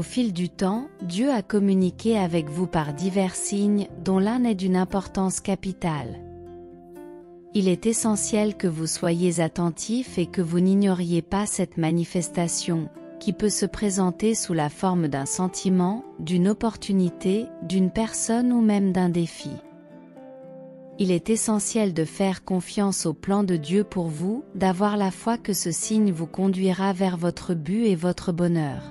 Au fil du temps, Dieu a communiqué avec vous par divers signes, dont l'un est d'une importance capitale. Il est essentiel que vous soyez attentifs et que vous n'ignoriez pas cette manifestation, qui peut se présenter sous la forme d'un sentiment, d'une opportunité, d'une personne ou même d'un défi. Il est essentiel de faire confiance au plan de Dieu pour vous, d'avoir la foi que ce signe vous conduira vers votre but et votre bonheur.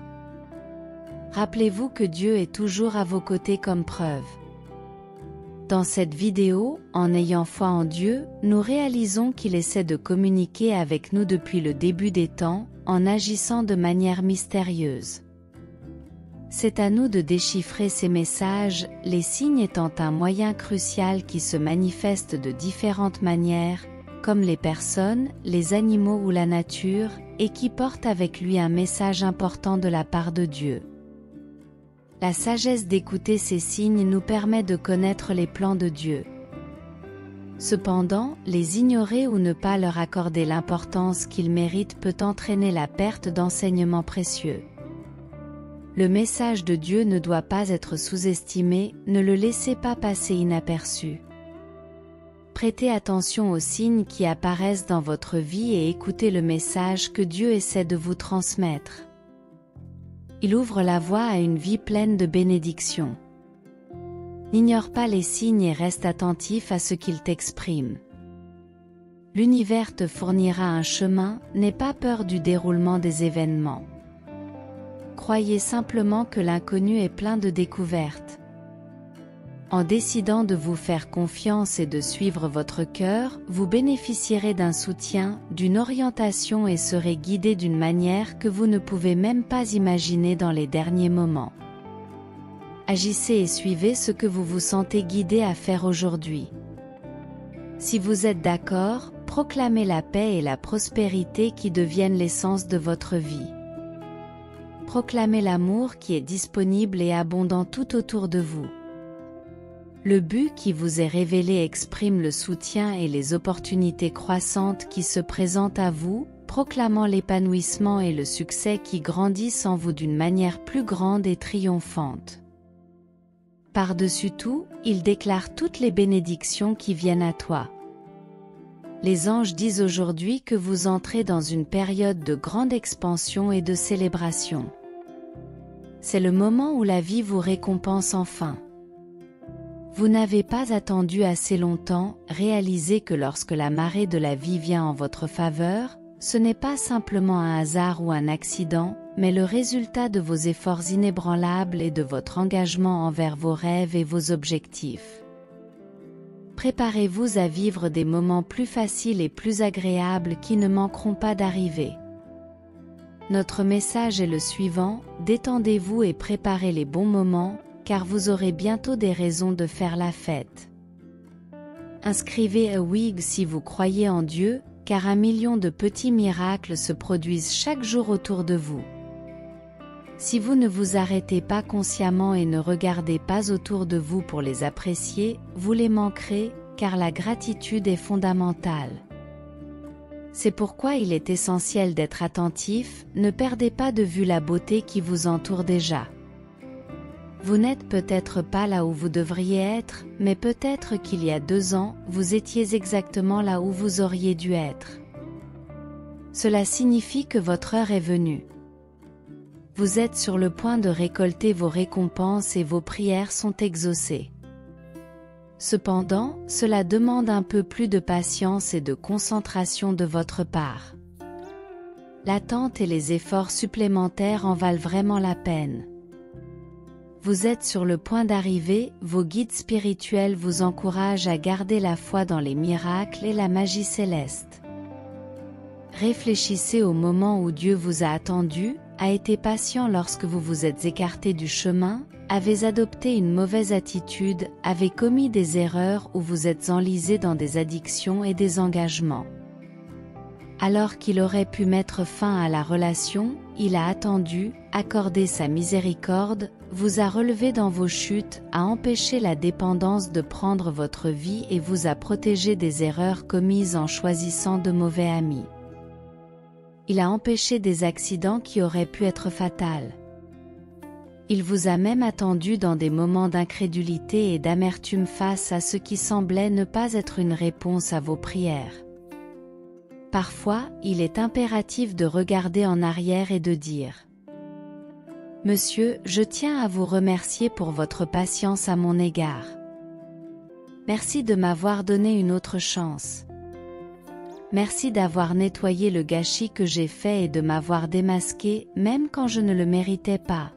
Rappelez-vous que Dieu est toujours à vos côtés comme preuve. Dans cette vidéo, en ayant foi en Dieu, nous réalisons qu'il essaie de communiquer avec nous depuis le début des temps, en agissant de manière mystérieuse. C'est à nous de déchiffrer ces messages, les signes étant un moyen crucial qui se manifeste de différentes manières, comme les personnes, les animaux ou la nature, et qui portent avec lui un message important de la part de Dieu. La sagesse d'écouter ces signes nous permet de connaître les plans de Dieu. Cependant, les ignorer ou ne pas leur accorder l'importance qu'ils méritent peut entraîner la perte d'enseignements précieux. Le message de Dieu ne doit pas être sous-estimé, ne le laissez pas passer inaperçu. Prêtez attention aux signes qui apparaissent dans votre vie et écoutez le message que Dieu essaie de vous transmettre. Il ouvre la voie à une vie pleine de bénédictions. N'ignore pas les signes et reste attentif à ce qu'ils t'expriment. L'univers te fournira un chemin, n'aie pas peur du déroulement des événements. Croyez simplement que l'inconnu est plein de découvertes. En décidant de vous faire confiance et de suivre votre cœur, vous bénéficierez d'un soutien, d'une orientation et serez guidé d'une manière que vous ne pouvez même pas imaginer dans les derniers moments. Agissez et suivez ce que vous vous sentez guidé à faire aujourd'hui. Si vous êtes d'accord, proclamez la paix et la prospérité qui deviennent l'essence de votre vie. Proclamez l'amour qui est disponible et abondant tout autour de vous. Le but qui vous est révélé exprime le soutien et les opportunités croissantes qui se présentent à vous, proclamant l'épanouissement et le succès qui grandissent en vous d'une manière plus grande et triomphante. Par-dessus tout, il déclare toutes les bénédictions qui viennent à toi. Les anges disent aujourd'hui que vous entrez dans une période de grande expansion et de célébration. C'est le moment où la vie vous récompense enfin. Vous n'avez pas attendu assez longtemps, réalisez que lorsque la marée de la vie vient en votre faveur, ce n'est pas simplement un hasard ou un accident, mais le résultat de vos efforts inébranlables et de votre engagement envers vos rêves et vos objectifs. Préparez-vous à vivre des moments plus faciles et plus agréables qui ne manqueront pas d'arriver. Notre message est le suivant, détendez-vous et préparez les bons moments, car vous aurez bientôt des raisons de faire la fête. Inscrivez un oui si vous croyez en Dieu, car 1 million de petits miracles se produisent chaque jour autour de vous. Si vous ne vous arrêtez pas consciemment et ne regardez pas autour de vous pour les apprécier, vous les manquerez, car la gratitude est fondamentale. C'est pourquoi il est essentiel d'être attentif, ne perdez pas de vue la beauté qui vous entoure déjà. Vous n'êtes peut-être pas là où vous devriez être, mais peut-être qu'il y a 2 ans, vous étiez exactement là où vous auriez dû être. Cela signifie que votre heure est venue. Vous êtes sur le point de récolter vos récompenses et vos prières sont exaucées. Cependant, cela demande un peu plus de patience et de concentration de votre part. L'attente et les efforts supplémentaires en valent vraiment la peine. Vous êtes sur le point d'arriver, vos guides spirituels vous encouragent à garder la foi dans les miracles et la magie céleste. Réfléchissez au moment où Dieu vous a attendu, a été patient lorsque vous vous êtes écarté du chemin, avez adopté une mauvaise attitude, avez commis des erreurs ou vous êtes enlisé dans des addictions et des engagements. Alors qu'il aurait pu mettre fin à la relation, il a attendu, accordé sa miséricorde, vous a relevé dans vos chutes, a empêché la dépendance de prendre votre vie et vous a protégé des erreurs commises en choisissant de mauvais amis. Il a empêché des accidents qui auraient pu être fatals. Il vous a même attendu dans des moments d'incrédulité et d'amertume face à ce qui semblait ne pas être une réponse à vos prières. Parfois, il est impératif de regarder en arrière et de dire : Monsieur, je tiens à vous remercier pour votre patience à mon égard. Merci de m'avoir donné une autre chance. Merci d'avoir nettoyé le gâchis que j'ai fait et de m'avoir démasqué, même quand je ne le méritais pas.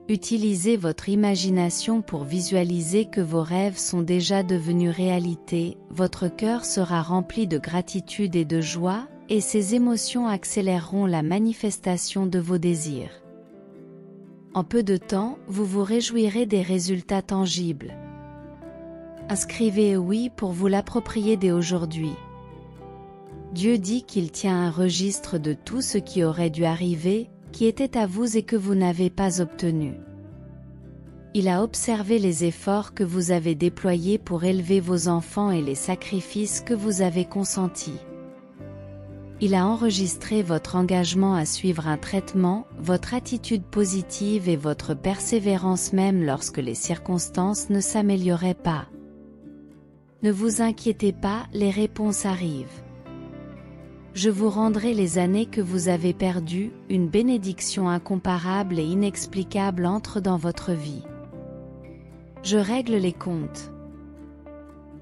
Utilisez votre imagination pour visualiser que vos rêves sont déjà devenus réalité, votre cœur sera rempli de gratitude et de joie, et ces émotions accéléreront la manifestation de vos désirs. En peu de temps, vous vous réjouirez des résultats tangibles. Inscrivez oui pour vous l'approprier dès aujourd'hui. Dieu dit qu'il tient un registre de tout ce qui aurait dû arriver, qui était à vous et que vous n'avez pas obtenu. Il a observé les efforts que vous avez déployés pour élever vos enfants et les sacrifices que vous avez consentis. Il a enregistré votre engagement à suivre un traitement, votre attitude positive et votre persévérance même lorsque les circonstances ne s'amélioraient pas. Ne vous inquiétez pas, les réponses arrivent. Je vous rendrai les années que vous avez perdues, une bénédiction incomparable et inexplicable entre dans votre vie. Je règle les comptes.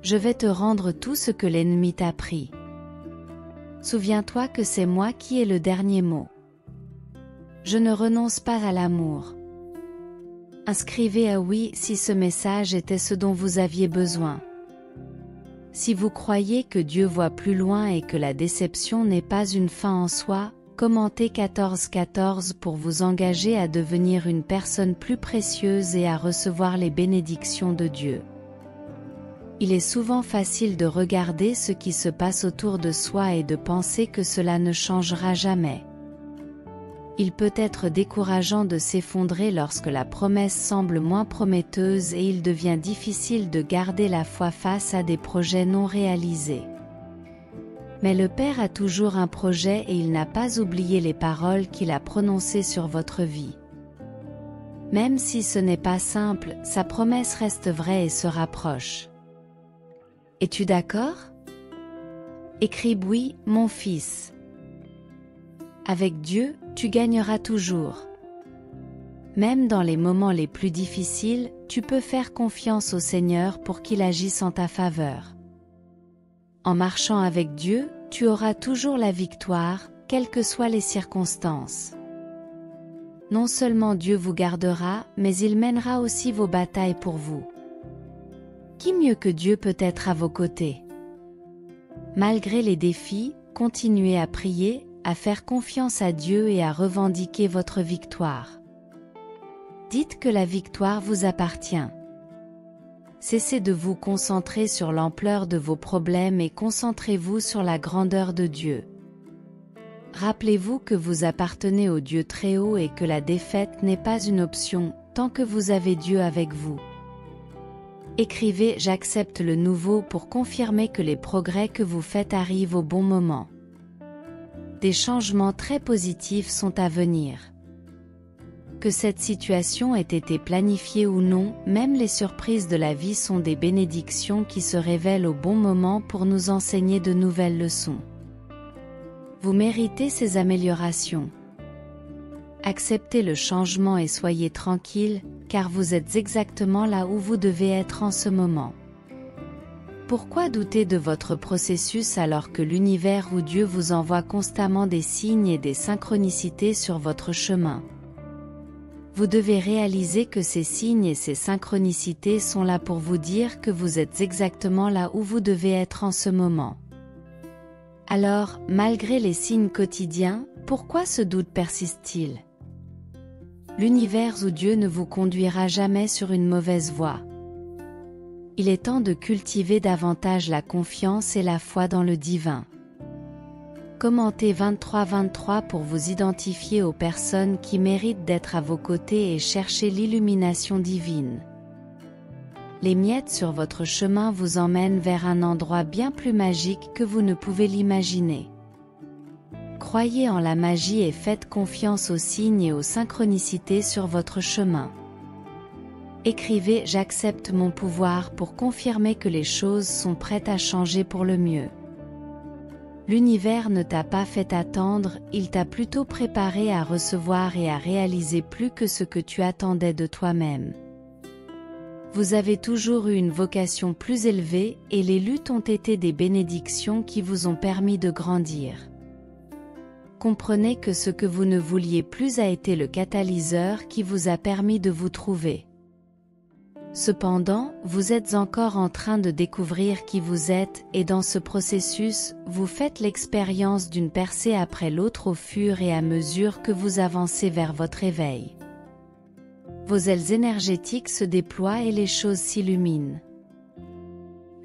Je vais te rendre tout ce que l'ennemi t'a pris. Souviens-toi que c'est moi qui ai le dernier mot. Je ne renonce pas à l'amour. Inscrivez à oui si ce message était ce dont vous aviez besoin. Si vous croyez que Dieu voit plus loin et que la déception n'est pas une fin en soi, commentez 14:14 pour vous engager à devenir une personne plus précieuse et à recevoir les bénédictions de Dieu. Il est souvent facile de regarder ce qui se passe autour de soi et de penser que cela ne changera jamais. Il peut être décourageant de s'effondrer lorsque la promesse semble moins prometteuse et il devient difficile de garder la foi face à des projets non réalisés. Mais le Père a toujours un projet et il n'a pas oublié les paroles qu'il a prononcées sur votre vie. Même si ce n'est pas simple, sa promesse reste vraie et se rapproche. Es-tu d'accord? Écris oui, mon fils. Avec Dieu, tu gagneras toujours. Même dans les moments les plus difficiles, tu peux faire confiance au Seigneur pour qu'il agisse en ta faveur. En marchant avec Dieu, tu auras toujours la victoire, quelles que soient les circonstances. Non seulement Dieu vous gardera, mais il mènera aussi vos batailles pour vous. Qui mieux que Dieu peut être à vos côtés? Malgré les défis, continuez à prier, à faire confiance à Dieu et à revendiquer votre victoire. Dites que la victoire vous appartient. Cessez de vous concentrer sur l'ampleur de vos problèmes et concentrez-vous sur la grandeur de Dieu. Rappelez-vous que vous appartenez au Dieu très haut et que la défaite n'est pas une option, tant que vous avez Dieu avec vous. Écrivez « J'accepte le nouveau » pour confirmer que les progrès que vous faites arrivent au bon moment. Des changements très positifs sont à venir. Que cette situation ait été planifiée ou non, même les surprises de la vie sont des bénédictions qui se révèlent au bon moment pour nous enseigner de nouvelles leçons. Vous méritez ces améliorations. Acceptez le changement et soyez tranquille, car vous êtes exactement là où vous devez être en ce moment. Pourquoi douter de votre processus alors que l'univers ou Dieu vous envoie constamment des signes et des synchronicités sur votre chemin? Vous devez réaliser que ces signes et ces synchronicités sont là pour vous dire que vous êtes exactement là où vous devez être en ce moment. Alors, malgré les signes quotidiens, pourquoi ce doute persiste-t-il? L'univers ou Dieu ne vous conduira jamais sur une mauvaise voie. Il est temps de cultiver davantage la confiance et la foi dans le divin. Commentez 23:23 pour vous identifier aux personnes qui méritent d'être à vos côtés et chercher l'illumination divine. Les miettes sur votre chemin vous emmènent vers un endroit bien plus magique que vous ne pouvez l'imaginer. Croyez en la magie et faites confiance aux signes et aux synchronicités sur votre chemin. Écrivez « J'accepte mon pouvoir » pour confirmer que les choses sont prêtes à changer pour le mieux. L'univers ne t'a pas fait attendre, il t'a plutôt préparé à recevoir et à réaliser plus que ce que tu attendais de toi-même. Vous avez toujours eu une vocation plus élevée et les luttes ont été des bénédictions qui vous ont permis de grandir. Comprenez que ce que vous ne vouliez plus a été le catalyseur qui vous a permis de vous trouver. Cependant, vous êtes encore en train de découvrir qui vous êtes et dans ce processus, vous faites l'expérience d'une percée après l'autre au fur et à mesure que vous avancez vers votre éveil. Vos ailes énergétiques se déploient et les choses s'illuminent.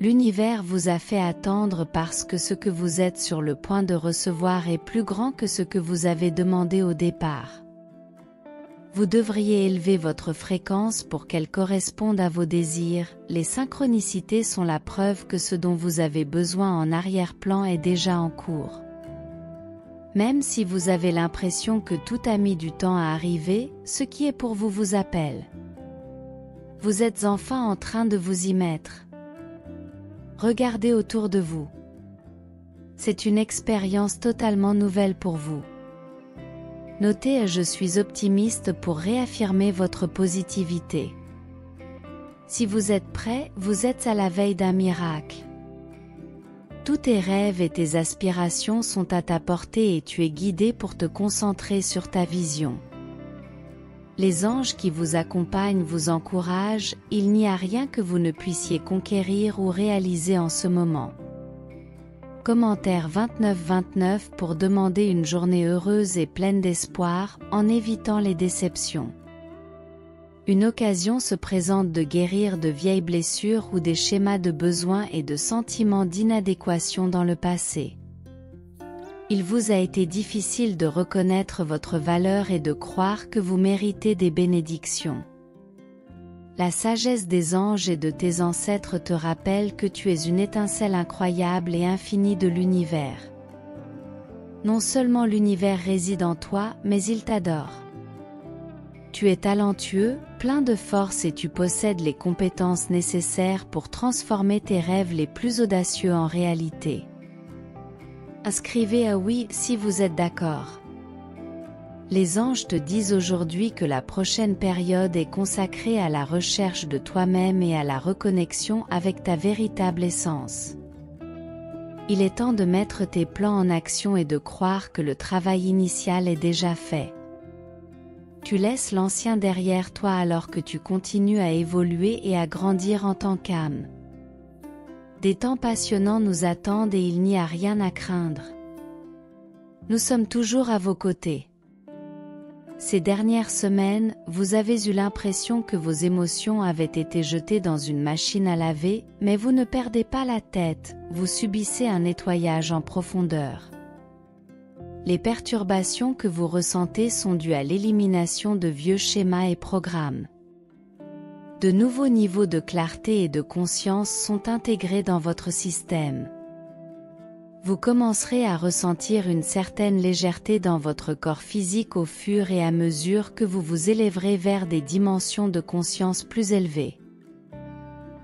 L'univers vous a fait attendre parce que ce que vous êtes sur le point de recevoir est plus grand que ce que vous avez demandé au départ. Vous devriez élever votre fréquence pour qu'elle corresponde à vos désirs. Les synchronicités sont la preuve que ce dont vous avez besoin en arrière-plan est déjà en cours. Même si vous avez l'impression que tout a mis du temps à arriver, ce qui est pour vous vous appelle. Vous êtes enfin en train de vous y mettre. Regardez autour de vous. C'est une expérience totalement nouvelle pour vous. Notez « Je suis optimiste » pour réaffirmer votre positivité. Si vous êtes prêt, vous êtes à la veille d'un miracle. Tous tes rêves et tes aspirations sont à ta portée et tu es guidé pour te concentrer sur ta vision. Les anges qui vous accompagnent vous encouragent, il n'y a rien que vous ne puissiez conquérir ou réaliser en ce moment. Commentaire 29-29 pour demander une journée heureuse et pleine d'espoir, en évitant les déceptions. Une occasion se présente de guérir de vieilles blessures ou des schémas de besoins et de sentiments d'inadéquation dans le passé. Il vous a été difficile de reconnaître votre valeur et de croire que vous méritez des bénédictions. La sagesse des anges et de tes ancêtres te rappelle que tu es une étincelle incroyable et infinie de l'univers. Non seulement l'univers réside en toi, mais il t'adore. Tu es talentueux, plein de force et tu possèdes les compétences nécessaires pour transformer tes rêves les plus audacieux en réalité. Inscrivez un oui si vous êtes d'accord. Les anges te disent aujourd'hui que la prochaine période est consacrée à la recherche de toi-même et à la reconnexion avec ta véritable essence. Il est temps de mettre tes plans en action et de croire que le travail initial est déjà fait. Tu laisses l'ancien derrière toi alors que tu continues à évoluer et à grandir en tant qu'âme. Des temps passionnants nous attendent et il n'y a rien à craindre. Nous sommes toujours à vos côtés. Ces dernières semaines, vous avez eu l'impression que vos émotions avaient été jetées dans une machine à laver, mais vous ne perdez pas la tête, vous subissez un nettoyage en profondeur. Les perturbations que vous ressentez sont dues à l'élimination de vieux schémas et programmes. De nouveaux niveaux de clarté et de conscience sont intégrés dans votre système. Vous commencerez à ressentir une certaine légèreté dans votre corps physique au fur et à mesure que vous vous élèverez vers des dimensions de conscience plus élevées.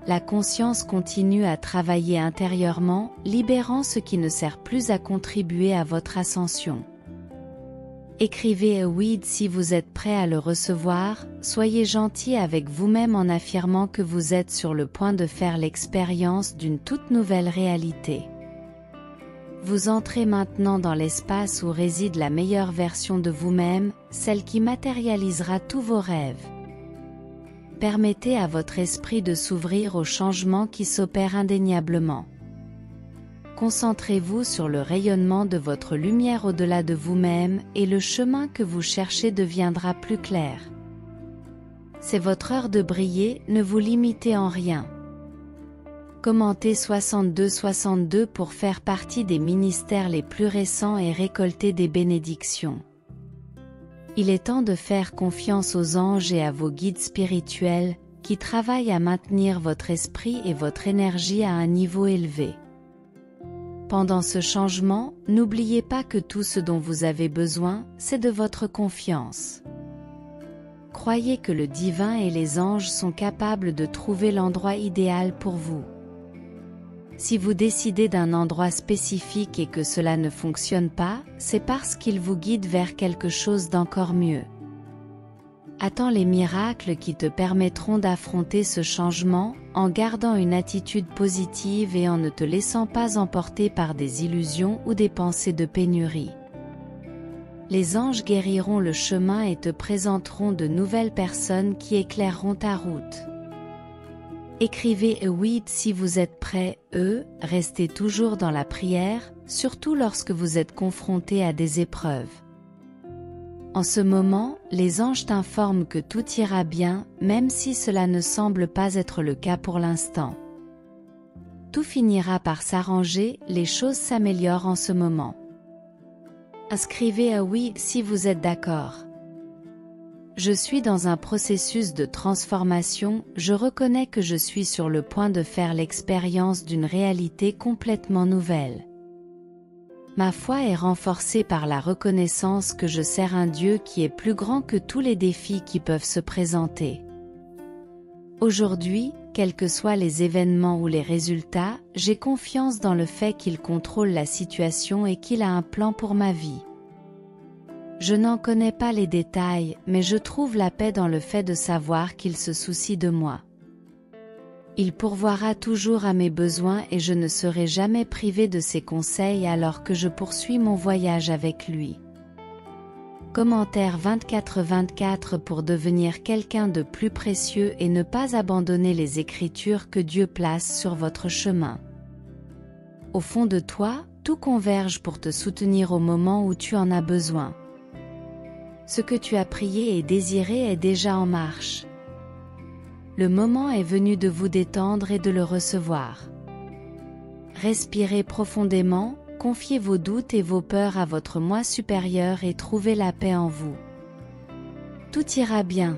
La conscience continue à travailler intérieurement, libérant ce qui ne sert plus à contribuer à votre ascension. Écrivez oui si vous êtes prêt à le recevoir, soyez gentil avec vous-même en affirmant que vous êtes sur le point de faire l'expérience d'une toute nouvelle réalité. Vous entrez maintenant dans l'espace où réside la meilleure version de vous-même, celle qui matérialisera tous vos rêves. Permettez à votre esprit de s'ouvrir aux changements qui s'opèrent indéniablement. Concentrez-vous sur le rayonnement de votre lumière au-delà de vous-même et le chemin que vous cherchez deviendra plus clair. C'est votre heure de briller, ne vous limitez en rien. Commentez 62-62 pour faire partie des ministères les plus récents et récolter des bénédictions. Il est temps de faire confiance aux anges et à vos guides spirituels, qui travaillent à maintenir votre esprit et votre énergie à un niveau élevé. Pendant ce changement, n'oubliez pas que tout ce dont vous avez besoin, c'est de votre confiance. Croyez que le divin et les anges sont capables de trouver l'endroit idéal pour vous. Si vous décidez d'un endroit spécifique et que cela ne fonctionne pas, c'est parce qu'il vous guide vers quelque chose d'encore mieux. Attends les miracles qui te permettront d'affronter ce changement, en gardant une attitude positive et en ne te laissant pas emporter par des illusions ou des pensées de pénurie. Les anges guériront le chemin et te présenteront de nouvelles personnes qui éclaireront ta route. Écrivez oui si vous êtes prêt, restez toujours dans la prière, surtout lorsque vous êtes confronté à des épreuves. En ce moment, les anges t'informent que tout ira bien, même si cela ne semble pas être le cas pour l'instant. Tout finira par s'arranger, les choses s'améliorent en ce moment. Inscrivez oui si vous êtes d'accord. Je suis dans un processus de transformation, je reconnais que je suis sur le point de faire l'expérience d'une réalité complètement nouvelle. Ma foi est renforcée par la reconnaissance que je sers un Dieu qui est plus grand que tous les défis qui peuvent se présenter. Aujourd'hui, quels que soient les événements ou les résultats, j'ai confiance dans le fait qu'il contrôle la situation et qu'il a un plan pour ma vie. Je n'en connais pas les détails, mais je trouve la paix dans le fait de savoir qu'il se soucie de moi. Il pourvoira toujours à mes besoins et je ne serai jamais privé de ses conseils alors que je poursuis mon voyage avec lui. Commentaire 24-24 pour devenir quelqu'un de plus précieux et ne pas abandonner les écritures que Dieu place sur votre chemin. Au fond de toi, tout converge pour te soutenir au moment où tu en as besoin. Ce que tu as prié et désiré est déjà en marche. Le moment est venu de vous détendre et de le recevoir. Respirez profondément, confiez vos doutes et vos peurs à votre moi supérieur et trouvez la paix en vous. Tout ira bien.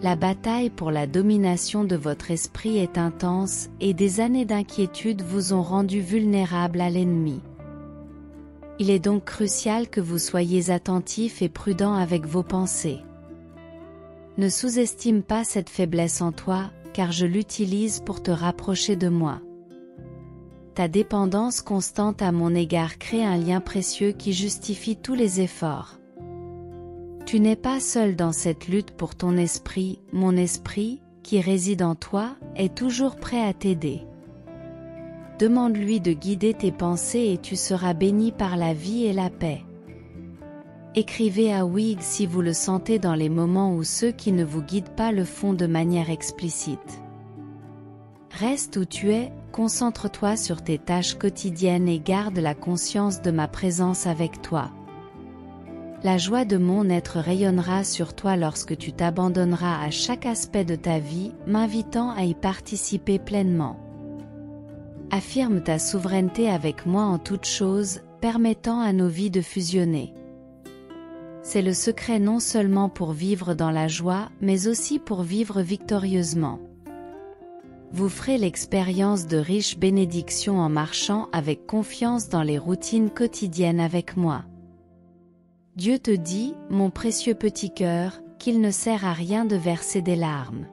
La bataille pour la domination de votre esprit est intense et des années d'inquiétude vous ont rendu vulnérable à l'ennemi. Il est donc crucial que vous soyez attentif et prudent avec vos pensées. Ne sous-estime pas cette faiblesse en toi, car je l'utilise pour te rapprocher de moi. Ta dépendance constante à mon égard crée un lien précieux qui justifie tous les efforts. Tu n'es pas seul dans cette lutte pour ton esprit, mon esprit, qui réside en toi, est toujours prêt à t'aider. Demande-lui de guider tes pensées et tu seras béni par la vie et la paix. Écrivez à oui si vous le sentez dans les moments où ceux qui ne vous guident pas le font de manière explicite. Reste où tu es, concentre-toi sur tes tâches quotidiennes et garde la conscience de ma présence avec toi. La joie de mon être rayonnera sur toi lorsque tu t'abandonneras à chaque aspect de ta vie, m'invitant à y participer pleinement. Affirme ta souveraineté avec moi en toutes choses, permettant à nos vies de fusionner. C'est le secret non seulement pour vivre dans la joie, mais aussi pour vivre victorieusement. Vous ferez l'expérience de riches bénédictions en marchant avec confiance dans les routines quotidiennes avec moi. Dieu te dit, mon précieux petit cœur, qu'il ne sert à rien de verser des larmes.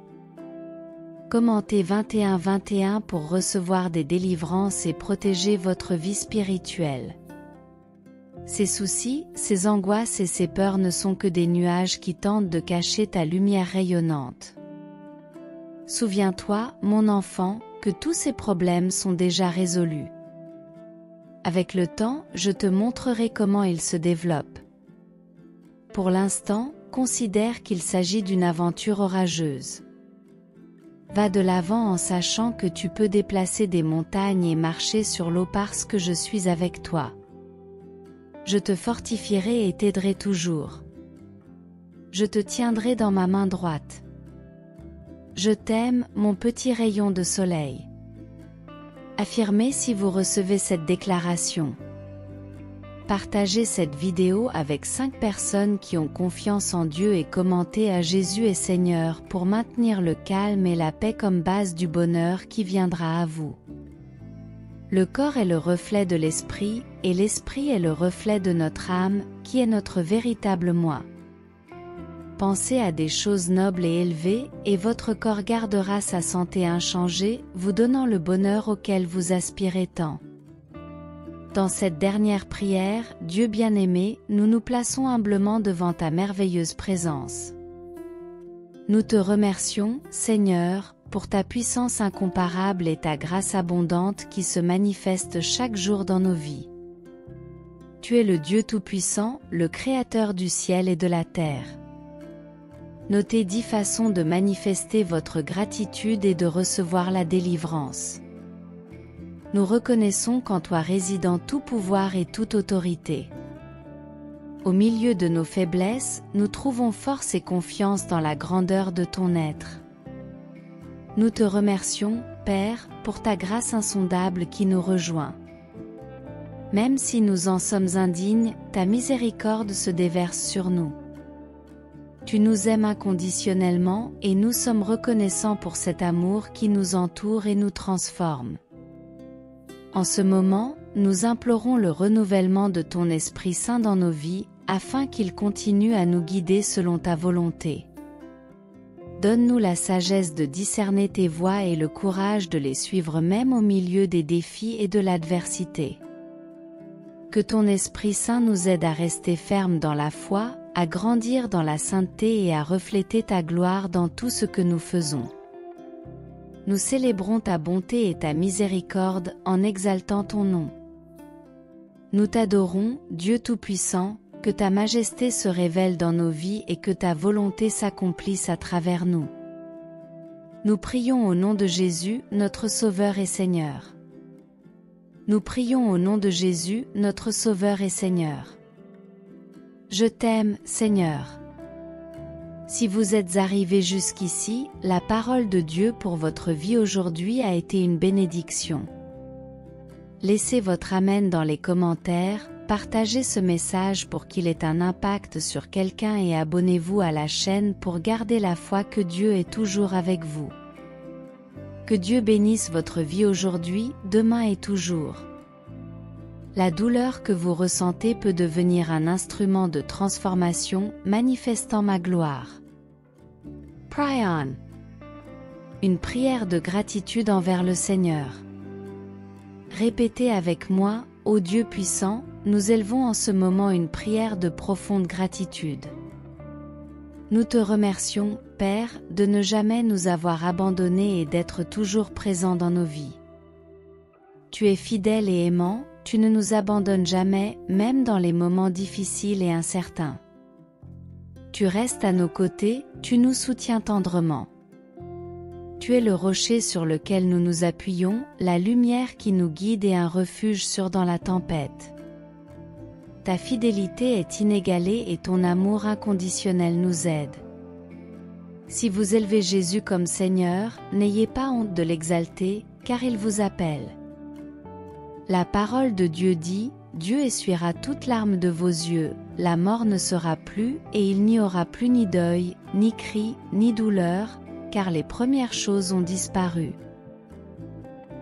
Commentez 21-21 pour recevoir des délivrances et protéger votre vie spirituelle. Ces soucis, ces angoisses et ces peurs ne sont que des nuages qui tentent de cacher ta lumière rayonnante. Souviens-toi, mon enfant, que tous ces problèmes sont déjà résolus. Avec le temps, je te montrerai comment ils se développent. Pour l'instant, considère qu'il s'agit d'une aventure orageuse. Va de l'avant en sachant que tu peux déplacer des montagnes et marcher sur l'eau parce que je suis avec toi. Je te fortifierai et t'aiderai toujours. Je te tiendrai dans ma main droite. Je t'aime, mon petit rayon de soleil. Affirmez si vous recevez cette déclaration. Partagez cette vidéo avec 5 personnes qui ont confiance en Dieu et commentez à Jésus est Seigneur pour maintenir le calme et la paix comme base du bonheur qui viendra à vous. Le corps est le reflet de l'esprit, et l'esprit est le reflet de notre âme, qui est notre véritable moi. Pensez à des choses nobles et élevées, et votre corps gardera sa santé inchangée, vous donnant le bonheur auquel vous aspirez tant. Dans cette dernière prière, Dieu bien-aimé, nous nous plaçons humblement devant ta merveilleuse présence. Nous te remercions, Seigneur, pour ta puissance incomparable et ta grâce abondante qui se manifeste chaque jour dans nos vies. Tu es le Dieu Tout-Puissant, le Créateur du ciel et de la terre. Notez 10 façons de manifester votre gratitude et de recevoir la délivrance. Nous reconnaissons qu'en toi réside tout pouvoir et toute autorité. Au milieu de nos faiblesses, nous trouvons force et confiance dans la grandeur de ton être. Nous te remercions, Père, pour ta grâce insondable qui nous rejoint. Même si nous en sommes indignes, ta miséricorde se déverse sur nous. Tu nous aimes inconditionnellement et nous sommes reconnaissants pour cet amour qui nous entoure et nous transforme. En ce moment, nous implorons le renouvellement de ton Esprit Saint dans nos vies, afin qu'il continue à nous guider selon ta volonté. Donne-nous la sagesse de discerner tes voies et le courage de les suivre même au milieu des défis et de l'adversité. Que ton Esprit Saint nous aide à rester fermes dans la foi, à grandir dans la sainteté et à refléter ta gloire dans tout ce que nous faisons. Nous célébrons ta bonté et ta miséricorde en exaltant ton nom. Nous t'adorons, Dieu Tout-Puissant, que ta majesté se révèle dans nos vies et que ta volonté s'accomplisse à travers nous. Nous prions au nom de Jésus, notre Sauveur et Seigneur. Nous prions au nom de Jésus, notre Sauveur et Seigneur. Je t'aime, Seigneur. Si vous êtes arrivés jusqu'ici, la parole de Dieu pour votre vie aujourd'hui a été une bénédiction. Laissez votre Amen dans les commentaires, partagez ce message pour qu'il ait un impact sur quelqu'un et abonnez-vous à la chaîne pour garder la foi que Dieu est toujours avec vous. Que Dieu bénisse votre vie aujourd'hui, demain et toujours. La douleur que vous ressentez peut devenir un instrument de transformation, manifestant ma gloire. Pray on. Une prière de gratitude envers le Seigneur. Répétez avec moi, ô Dieu puissant, nous élevons en ce moment une prière de profonde gratitude. Nous te remercions, Père, de ne jamais nous avoir abandonnés et d'être toujours présent dans nos vies. Tu es fidèle et aimant, tu ne nous abandonnes jamais, même dans les moments difficiles et incertains. Tu restes à nos côtés, tu nous soutiens tendrement. Tu es le rocher sur lequel nous nous appuyons, la lumière qui nous guide et un refuge sûr dans la tempête. Ta fidélité est inégalée et ton amour inconditionnel nous aide. Si vous élevez Jésus comme Seigneur, n'ayez pas honte de l'exalter, car il vous appelle. La parole de Dieu dit, Dieu essuiera toute larme de vos yeux, la mort ne sera plus et il n'y aura plus ni deuil, ni cri, ni douleur, car les premières choses ont disparu.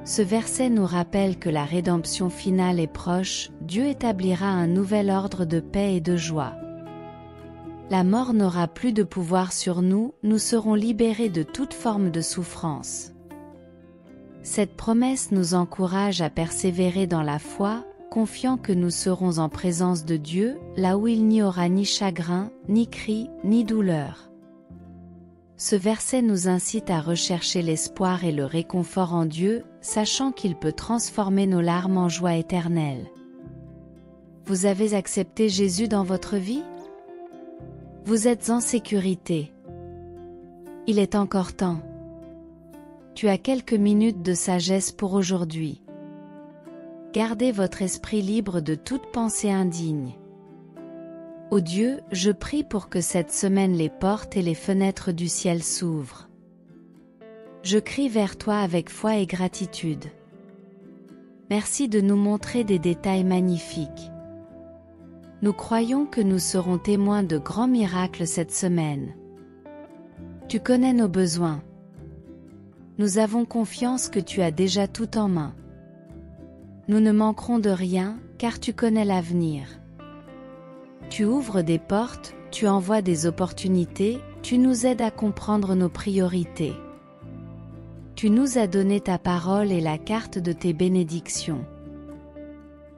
Ce verset nous rappelle que la rédemption finale est proche, Dieu établira un nouvel ordre de paix et de joie. La mort n'aura plus de pouvoir sur nous, nous serons libérés de toute forme de souffrance. Cette promesse nous encourage à persévérer dans la foi, confiant que nous serons en présence de Dieu, là où il n'y aura ni chagrin, ni cri, ni douleur. Ce verset nous incite à rechercher l'espoir et le réconfort en Dieu, sachant qu'il peut transformer nos larmes en joie éternelle. Vous avez accepté Jésus dans votre vie? Vous êtes en sécurité. Il est encore temps. Tu as quelques minutes de sagesse pour aujourd'hui. Gardez votre esprit libre de toute pensée indigne. Ô Dieu, je prie pour que cette semaine les portes et les fenêtres du ciel s'ouvrent. Je crie vers toi avec foi et gratitude. Merci de nous montrer des détails magnifiques. Nous croyons que nous serons témoins de grands miracles cette semaine. Tu connais nos besoins. Nous avons confiance que tu as déjà tout en main. Nous ne manquerons de rien, car tu connais l'avenir. Tu ouvres des portes, tu envoies des opportunités, tu nous aides à comprendre nos priorités. Tu nous as donné ta parole et la carte de tes bénédictions.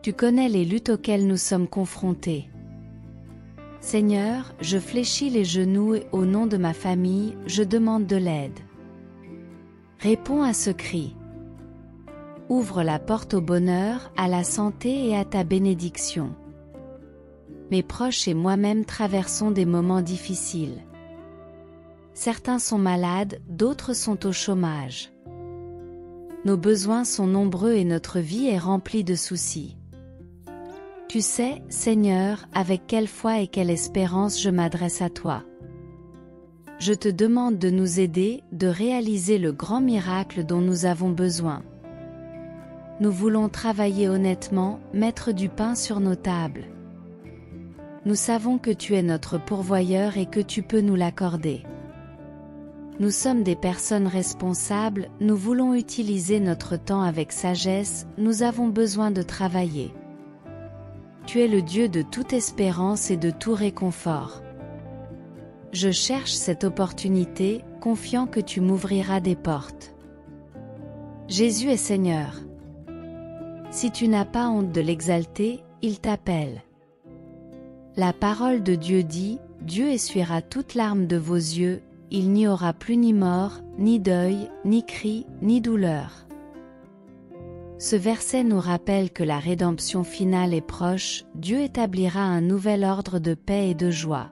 Tu connais les luttes auxquelles nous sommes confrontés. Seigneur, je fléchis les genoux et au nom de ma famille, je demande de l'aide. Réponds à ce cri. Ouvre la porte au bonheur, à la santé et à ta bénédiction. Mes proches et moi-même traversons des moments difficiles. Certains sont malades, d'autres sont au chômage. Nos besoins sont nombreux et notre vie est remplie de soucis. Tu sais, Seigneur, avec quelle foi et quelle espérance je m'adresse à toi. Je te demande de nous aider, de réaliser le grand miracle dont nous avons besoin. Nous voulons travailler honnêtement, mettre du pain sur nos tables. Nous savons que tu es notre pourvoyeur et que tu peux nous l'accorder. Nous sommes des personnes responsables, nous voulons utiliser notre temps avec sagesse, nous avons besoin de travailler. Tu es le Dieu de toute espérance et de tout réconfort. Je cherche cette opportunité, confiant que tu m'ouvriras des portes. Jésus est Seigneur. Si tu n'as pas honte de l'exalter, il t'appelle. La parole de Dieu dit, Dieu essuiera toute larme de vos yeux, il n'y aura plus ni mort, ni deuil, ni cri, ni douleur. Ce verset nous rappelle que la rédemption finale est proche, Dieu établira un nouvel ordre de paix et de joie.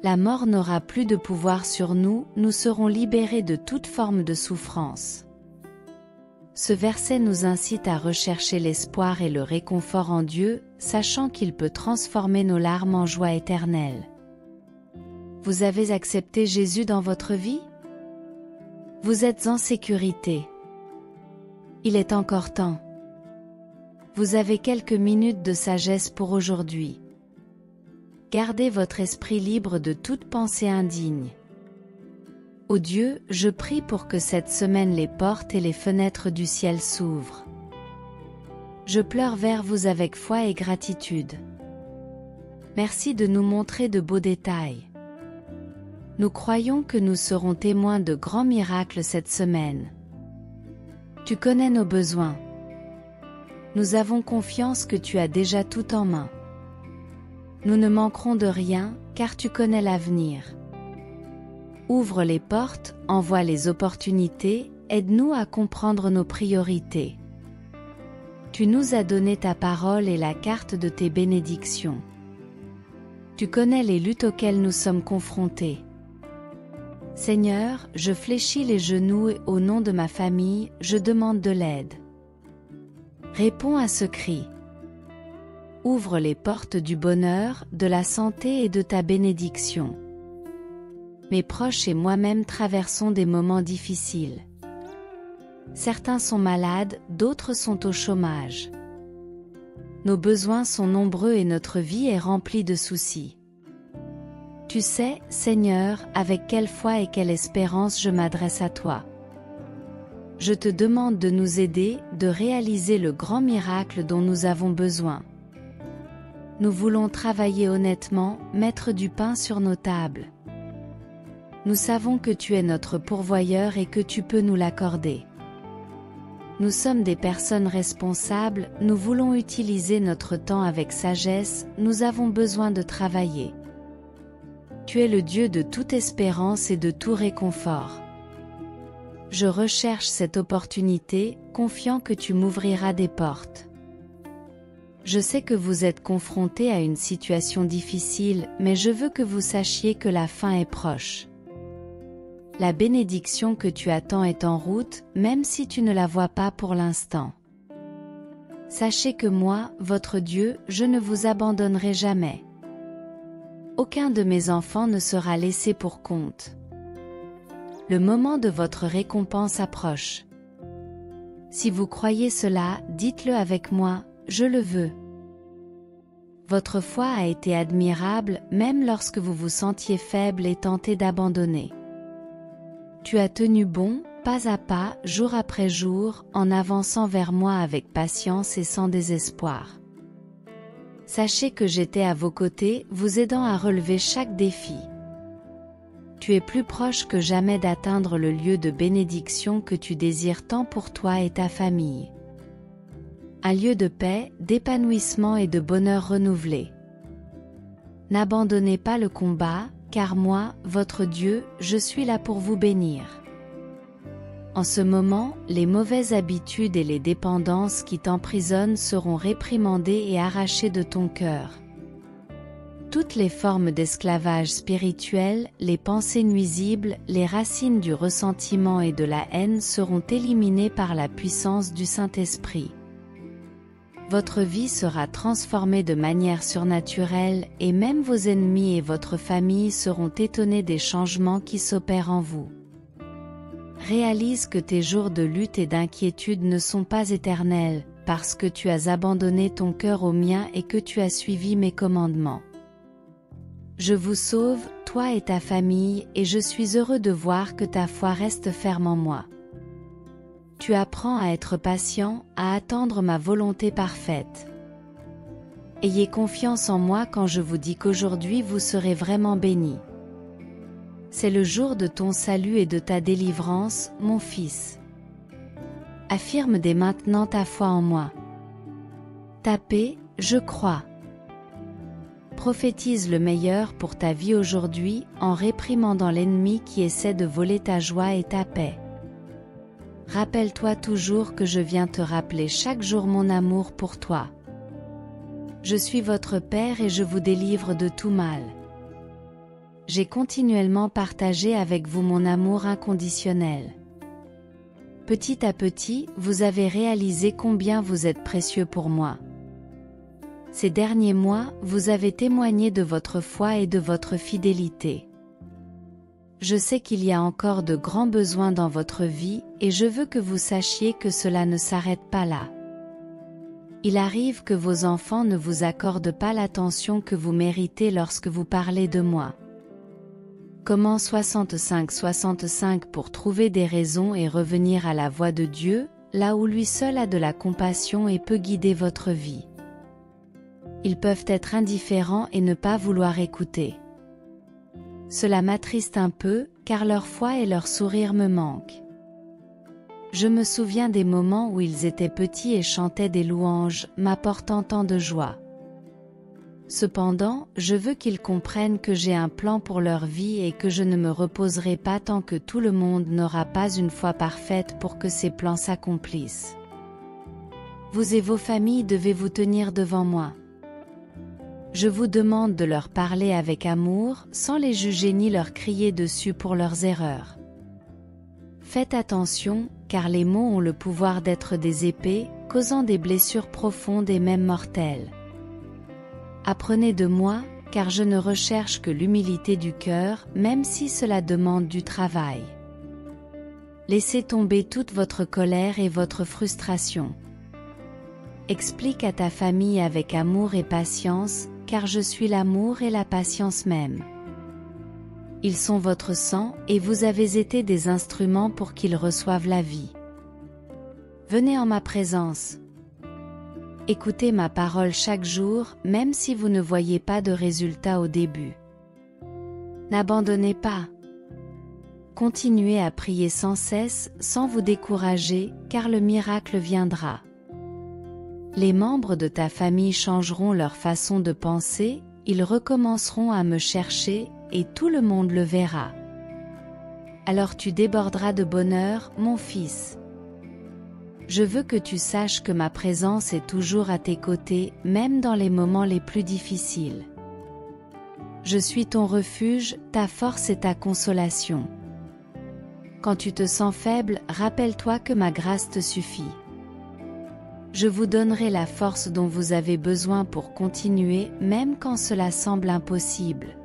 La mort n'aura plus de pouvoir sur nous, nous serons libérés de toute forme de souffrance. Ce verset nous incite à rechercher l'espoir et le réconfort en Dieu, sachant qu'il peut transformer nos larmes en joie éternelle. Vous avez accepté Jésus dans votre vie? Vous êtes en sécurité. Il est encore temps. Vous avez quelques minutes de sagesse pour aujourd'hui. Gardez votre esprit libre de toute pensée indigne. Ô Dieu, je prie pour que cette semaine les portes et les fenêtres du ciel s'ouvrent. Je pleure vers vous avec foi et gratitude. Merci de nous montrer de beaux détails. Nous croyons que nous serons témoins de grands miracles cette semaine. Tu connais nos besoins. Nous avons confiance que tu as déjà tout en main. Nous ne manquerons de rien, car tu connais l'avenir. Ouvre les portes, envoie les opportunités, aide-nous à comprendre nos priorités. Tu nous as donné ta parole et la carte de tes bénédictions. Tu connais les luttes auxquelles nous sommes confrontés. Seigneur, je fléchis les genoux et au nom de ma famille, je demande de l'aide. Réponds à ce cri. Ouvre les portes du bonheur, de la santé et de ta bénédiction. Mes proches et moi-même traversons des moments difficiles. Certains sont malades, d'autres sont au chômage. Nos besoins sont nombreux et notre vie est remplie de soucis. Tu sais, Seigneur, avec quelle foi et quelle espérance je m'adresse à toi. Je te demande de nous aider, de réaliser le grand miracle dont nous avons besoin. Nous voulons travailler honnêtement, mettre du pain sur nos tables. Nous savons que tu es notre pourvoyeur et que tu peux nous l'accorder. Nous sommes des personnes responsables, nous voulons utiliser notre temps avec sagesse, nous avons besoin de travailler. Tu es le Dieu de toute espérance et de tout réconfort. Je recherche cette opportunité, confiant que tu m'ouvriras des portes. Je sais que vous êtes confrontés à une situation difficile, mais je veux que vous sachiez que la fin est proche. La bénédiction que tu attends est en route, même si tu ne la vois pas pour l'instant. Sachez que moi, votre Dieu, je ne vous abandonnerai jamais. Aucun de mes enfants ne sera laissé pour compte. Le moment de votre récompense approche. Si vous croyez cela, dites-le avec moi, je le veux. Votre foi a été admirable, même lorsque vous vous sentiez faible et tenté d'abandonner. Tu as tenu bon, pas à pas, jour après jour, en avançant vers moi avec patience et sans désespoir. Sachez que j'étais à vos côtés, vous aidant à relever chaque défi. Tu es plus proche que jamais d'atteindre le lieu de bénédiction que tu désires tant pour toi et ta famille. Un lieu de paix, d'épanouissement et de bonheur renouvelé. N'abandonnez pas le combat, car moi, votre Dieu, je suis là pour vous bénir. En ce moment, les mauvaises habitudes et les dépendances qui t'emprisonnent seront réprimandées et arrachées de ton cœur. Toutes les formes d'esclavage spirituel, les pensées nuisibles, les racines du ressentiment et de la haine seront éliminées par la puissance du Saint-Esprit. Votre vie sera transformée de manière surnaturelle et même vos ennemis et votre famille seront étonnés des changements qui s'opèrent en vous. Réalise que tes jours de lutte et d'inquiétude ne sont pas éternels, parce que tu as abandonné ton cœur au mien et que tu as suivi mes commandements. Je vous sauve, toi et ta famille, et je suis heureux de voir que ta foi reste ferme en moi. Tu apprends à être patient, à attendre ma volonté parfaite. Ayez confiance en moi quand je vous dis qu'aujourd'hui vous serez vraiment bénis. C'est le jour de ton salut et de ta délivrance, mon fils. Affirme dès maintenant ta foi en moi. Ta paix, je crois. Prophétise le meilleur pour ta vie aujourd'hui en réprimandant l'ennemi qui essaie de voler ta joie et ta paix. Rappelle-toi toujours que je viens te rappeler chaque jour mon amour pour toi. Je suis votre Père et je vous délivre de tout mal. J'ai continuellement partagé avec vous mon amour inconditionnel. Petit à petit, vous avez réalisé combien vous êtes précieux pour moi. Ces derniers mois, vous avez témoigné de votre foi et de votre fidélité. Je sais qu'il y a encore de grands besoins dans votre vie, et je veux que vous sachiez que cela ne s'arrête pas là. Il arrive que vos enfants ne vous accordent pas l'attention que vous méritez lorsque vous parlez de moi. Comment 65 pour trouver des raisons et revenir à la voie de Dieu, là où lui seul a de la compassion et peut guider votre vie. Ils peuvent être indifférents et ne pas vouloir écouter. Cela m'attriste un peu, car leur foi et leur sourire me manquent. Je me souviens des moments où ils étaient petits et chantaient des louanges, m'apportant tant de joie. Cependant, je veux qu'ils comprennent que j'ai un plan pour leur vie et que je ne me reposerai pas tant que tout le monde n'aura pas une foi parfaite pour que ces plans s'accomplissent. Vous et vos familles devez vous tenir devant moi. Je vous demande de leur parler avec amour, sans les juger ni leur crier dessus pour leurs erreurs. Faites attention, car les mots ont le pouvoir d'être des épées, causant des blessures profondes et même mortelles. Apprenez de moi, car je ne recherche que l'humilité du cœur, même si cela demande du travail. Laissez tomber toute votre colère et votre frustration. Explique à ta famille avec amour et patience, car je suis l'amour et la patience même. Ils sont votre sang, et vous avez été des instruments pour qu'ils reçoivent la vie. Venez en ma présence. Écoutez ma parole chaque jour, même si vous ne voyez pas de résultat au début. N'abandonnez pas. Continuez à prier sans cesse, sans vous décourager, car le miracle viendra. Les membres de ta famille changeront leur façon de penser, ils recommenceront à me chercher, et tout le monde le verra. Alors tu déborderas de bonheur, mon fils. Je veux que tu saches que ma présence est toujours à tes côtés, même dans les moments les plus difficiles. Je suis ton refuge, ta force et ta consolation. Quand tu te sens faible, rappelle-toi que ma grâce te suffit. Je vous donnerai la force dont vous avez besoin pour continuer, même quand cela semble impossible.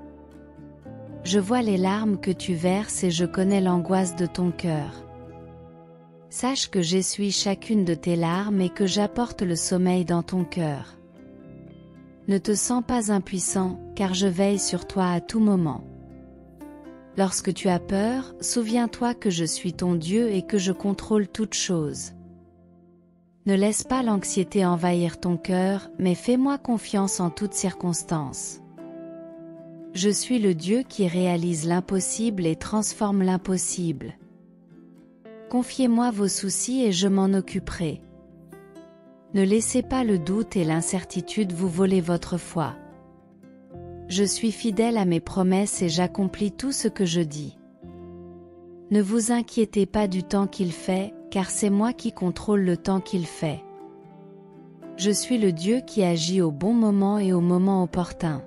Je vois les larmes que tu verses et je connais l'angoisse de ton cœur. Sache que j'essuie chacune de tes larmes et que j'apporte le sommeil dans ton cœur. Ne te sens pas impuissant, car je veille sur toi à tout moment. Lorsque tu as peur, souviens-toi que je suis ton Dieu et que je contrôle toutes choses. Ne laisse pas l'anxiété envahir ton cœur, mais fais-moi confiance en toutes circonstances. Je suis le Dieu qui réalise l'impossible et transforme l'impossible. Confiez-moi vos soucis et je m'en occuperai. Ne laissez pas le doute et l'incertitude vous voler votre foi. Je suis fidèle à mes promesses et j'accomplis tout ce que je dis. Ne vous inquiétez pas du temps qu'il fait, car c'est moi qui contrôle le temps qu'il fait. Je suis le Dieu qui agit au bon moment et au moment opportun.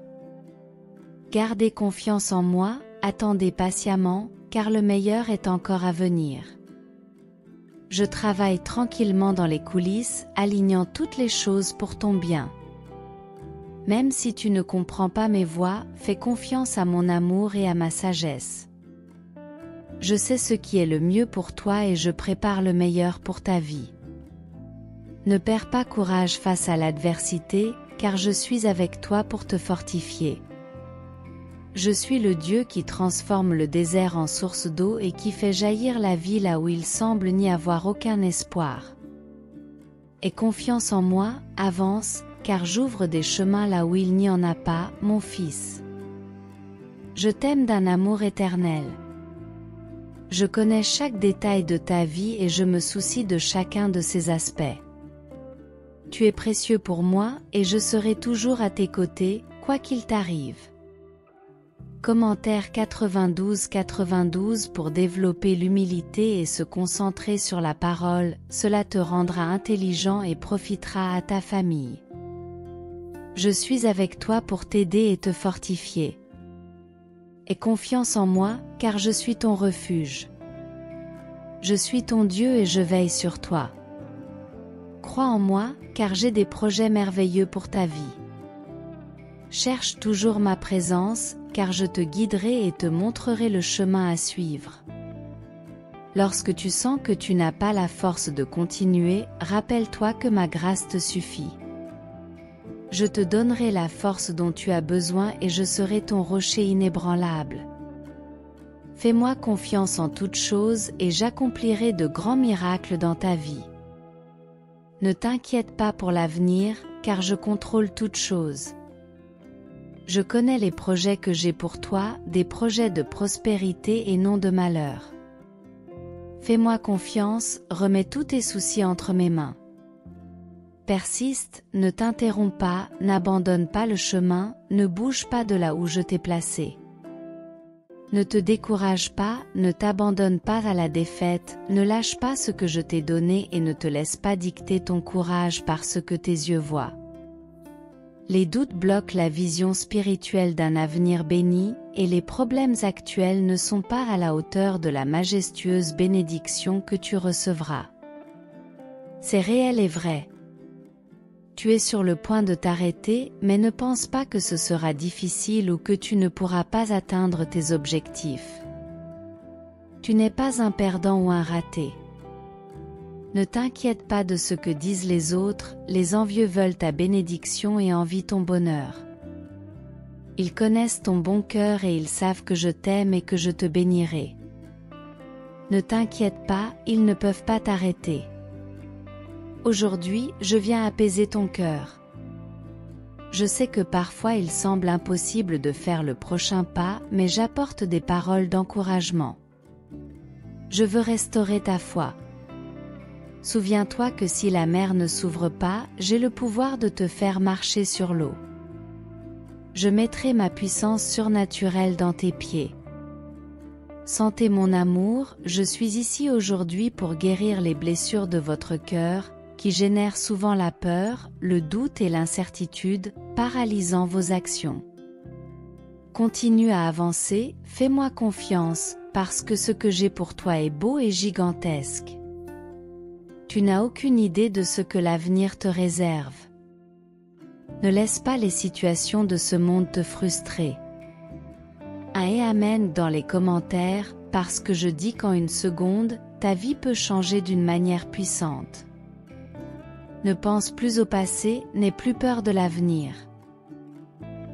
Gardez confiance en moi, attendez patiemment, car le meilleur est encore à venir. Je travaille tranquillement dans les coulisses, alignant toutes les choses pour ton bien. Même si tu ne comprends pas mes voies, fais confiance à mon amour et à ma sagesse. Je sais ce qui est le mieux pour toi et je prépare le meilleur pour ta vie. Ne perds pas courage face à l'adversité, car je suis avec toi pour te fortifier. Je suis le Dieu qui transforme le désert en source d'eau et qui fait jaillir la vie là où il semble n'y avoir aucun espoir. Aie confiance en moi, avance, car j'ouvre des chemins là où il n'y en a pas, mon fils. Je t'aime d'un amour éternel. Je connais chaque détail de ta vie et je me soucie de chacun de ses aspects. Tu es précieux pour moi et je serai toujours à tes côtés, quoi qu'il t'arrive. Commentaire 92 pour développer l'humilité et se concentrer sur la parole, cela te rendra intelligent et profitera à ta famille. Je suis avec toi pour t'aider et te fortifier. Aie confiance en moi, car je suis ton refuge. Je suis ton Dieu et je veille sur toi. Crois en moi, car j'ai des projets merveilleux pour ta vie. Cherche toujours ma présence, car je te guiderai et te montrerai le chemin à suivre. Lorsque tu sens que tu n'as pas la force de continuer, rappelle-toi que ma grâce te suffit. Je te donnerai la force dont tu as besoin et je serai ton rocher inébranlable. Fais-moi confiance en toutes choses et j'accomplirai de grands miracles dans ta vie. Ne t'inquiète pas pour l'avenir, car je contrôle toutes choses. Je connais les projets que j'ai pour toi, des projets de prospérité et non de malheur. Fais-moi confiance, remets tous tes soucis entre mes mains. Persiste, ne t'interromps pas, n'abandonne pas le chemin, ne bouge pas de là où je t'ai placé. Ne te décourage pas, ne t'abandonne pas à la défaite, ne lâche pas ce que je t'ai donné et ne te laisse pas dicter ton courage par ce que tes yeux voient. Les doutes bloquent la vision spirituelle d'un avenir béni, et les problèmes actuels ne sont pas à la hauteur de la majestueuse bénédiction que tu recevras. C'est réel et vrai. Tu es sur le point de t'arrêter, mais ne pense pas que ce sera difficile ou que tu ne pourras pas atteindre tes objectifs. Tu n'es pas un perdant ou un raté. Ne t'inquiète pas de ce que disent les autres, les envieux veulent ta bénédiction et envient ton bonheur. Ils connaissent ton bon cœur et ils savent que je t'aime et que je te bénirai. Ne t'inquiète pas, ils ne peuvent pas t'arrêter. Aujourd'hui, je viens apaiser ton cœur. Je sais que parfois il semble impossible de faire le prochain pas, mais j'apporte des paroles d'encouragement. Je veux restaurer ta foi. Souviens-toi que si la mer ne s'ouvre pas, j'ai le pouvoir de te faire marcher sur l'eau. Je mettrai ma puissance surnaturelle dans tes pieds. Sentez mon amour, je suis ici aujourd'hui pour guérir les blessures de votre cœur, qui génèrent souvent la peur, le doute et l'incertitude, paralysant vos actions. Continue à avancer, fais-moi confiance, parce que ce que j'ai pour toi est beau et gigantesque. Tu n'as aucune idée de ce que l'avenir te réserve. Ne laisse pas les situations de ce monde te frustrer. Un et amen dans les commentaires, parce que je dis qu'en une seconde, ta vie peut changer d'une manière puissante. Ne pense plus au passé, n'aie plus peur de l'avenir.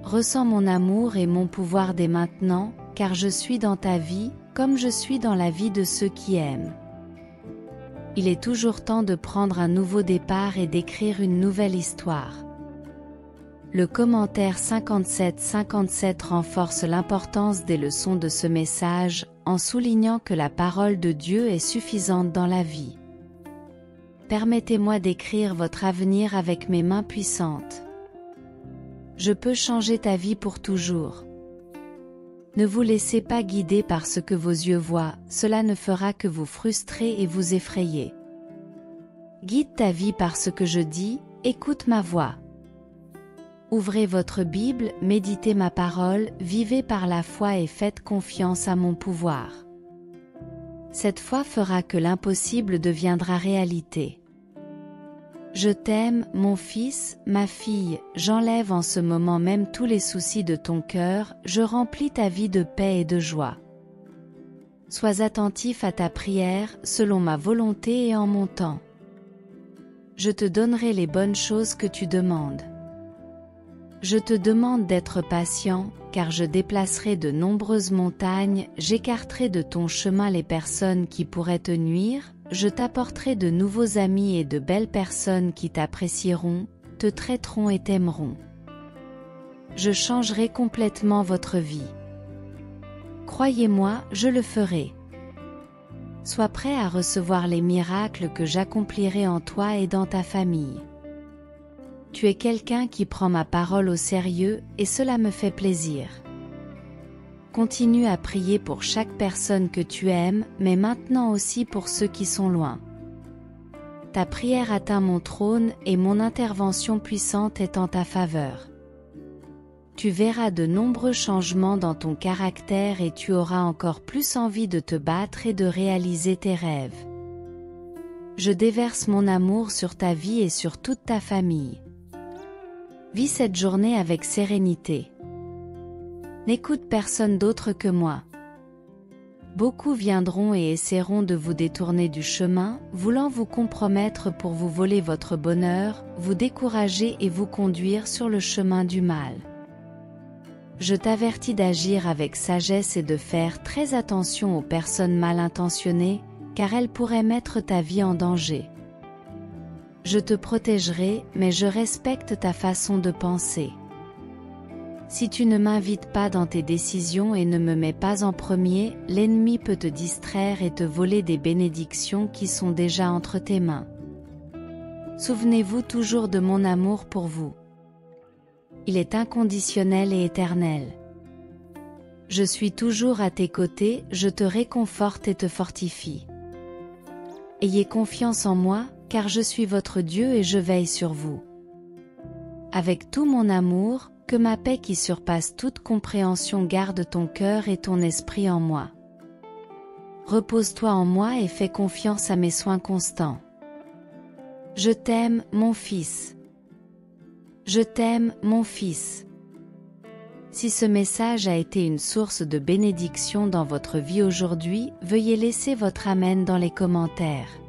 Ressens mon amour et mon pouvoir dès maintenant, car je suis dans ta vie, comme je suis dans la vie de ceux qui aiment. Il est toujours temps de prendre un nouveau départ et d'écrire une nouvelle histoire. Le commentaire 57-57 renforce l'importance des leçons de ce message, en soulignant que la parole de Dieu est suffisante dans la vie. Permettez-moi d'écrire votre avenir avec mes mains puissantes. Je peux changer ta vie pour toujours. Ne vous laissez pas guider par ce que vos yeux voient, cela ne fera que vous frustrer et vous effrayer. Guide ta vie par ce que je dis, écoute ma voix. Ouvrez votre Bible, méditez ma parole, vivez par la foi et faites confiance à mon pouvoir. Cette foi fera que l'impossible deviendra réalité. Je t'aime, mon fils, ma fille, j'enlève en ce moment même tous les soucis de ton cœur, je remplis ta vie de paix et de joie. Sois attentif à ta prière, selon ma volonté et en mon temps. Je te donnerai les bonnes choses que tu demandes. Je te demande d'être patient, car je déplacerai de nombreuses montagnes, j'écarterai de ton chemin les personnes qui pourraient te nuire, je t'apporterai de nouveaux amis et de belles personnes qui t'apprécieront, te traiteront et t'aimeront. Je changerai complètement votre vie. Croyez-moi, je le ferai. Sois prêt à recevoir les miracles que j'accomplirai en toi et dans ta famille. Tu es quelqu'un qui prend ma parole au sérieux, et cela me fait plaisir. Continue à prier pour chaque personne que tu aimes, mais maintenant aussi pour ceux qui sont loin. Ta prière atteint mon trône et mon intervention puissante est en ta faveur. Tu verras de nombreux changements dans ton caractère et tu auras encore plus envie de te battre et de réaliser tes rêves. Je déverse mon amour sur ta vie et sur toute ta famille. Vis cette journée avec sérénité. N'écoute personne d'autre que moi. Beaucoup viendront et essaieront de vous détourner du chemin, voulant vous compromettre pour vous voler votre bonheur, vous décourager et vous conduire sur le chemin du mal. Je t'avertis d'agir avec sagesse et de faire très attention aux personnes mal intentionnées, car elles pourraient mettre ta vie en danger. Je te protégerai, mais je respecte ta façon de penser. Si tu ne m'invites pas dans tes décisions et ne me mets pas en premier, l'ennemi peut te distraire et te voler des bénédictions qui sont déjà entre tes mains. Souvenez-vous toujours de mon amour pour vous. Il est inconditionnel et éternel. Je suis toujours à tes côtés, je te réconforte et te fortifie. Ayez confiance en moi, car je suis votre Dieu et je veille sur vous. Avec tout mon amour, que ma paix qui surpasse toute compréhension garde ton cœur et ton esprit en moi. Repose-toi en moi et fais confiance à mes soins constants. Je t'aime, mon fils. Je t'aime, mon fils. Si ce message a été une source de bénédiction dans votre vie aujourd'hui, veuillez laisser votre Amen dans les commentaires.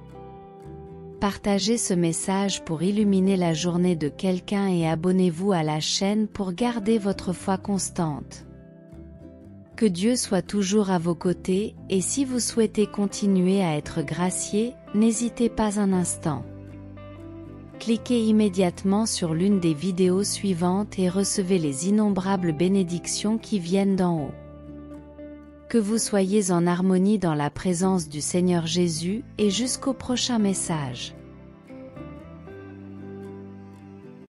Partagez ce message pour illuminer la journée de quelqu'un et abonnez-vous à la chaîne pour garder votre foi constante. Que Dieu soit toujours à vos côtés, et si vous souhaitez continuer à être gracié, n'hésitez pas un instant. Cliquez immédiatement sur l'une des vidéos suivantes et recevez les innombrables bénédictions qui viennent d'en haut. Que vous soyez en harmonie dans la présence du Seigneur Jésus et jusqu'au prochain message.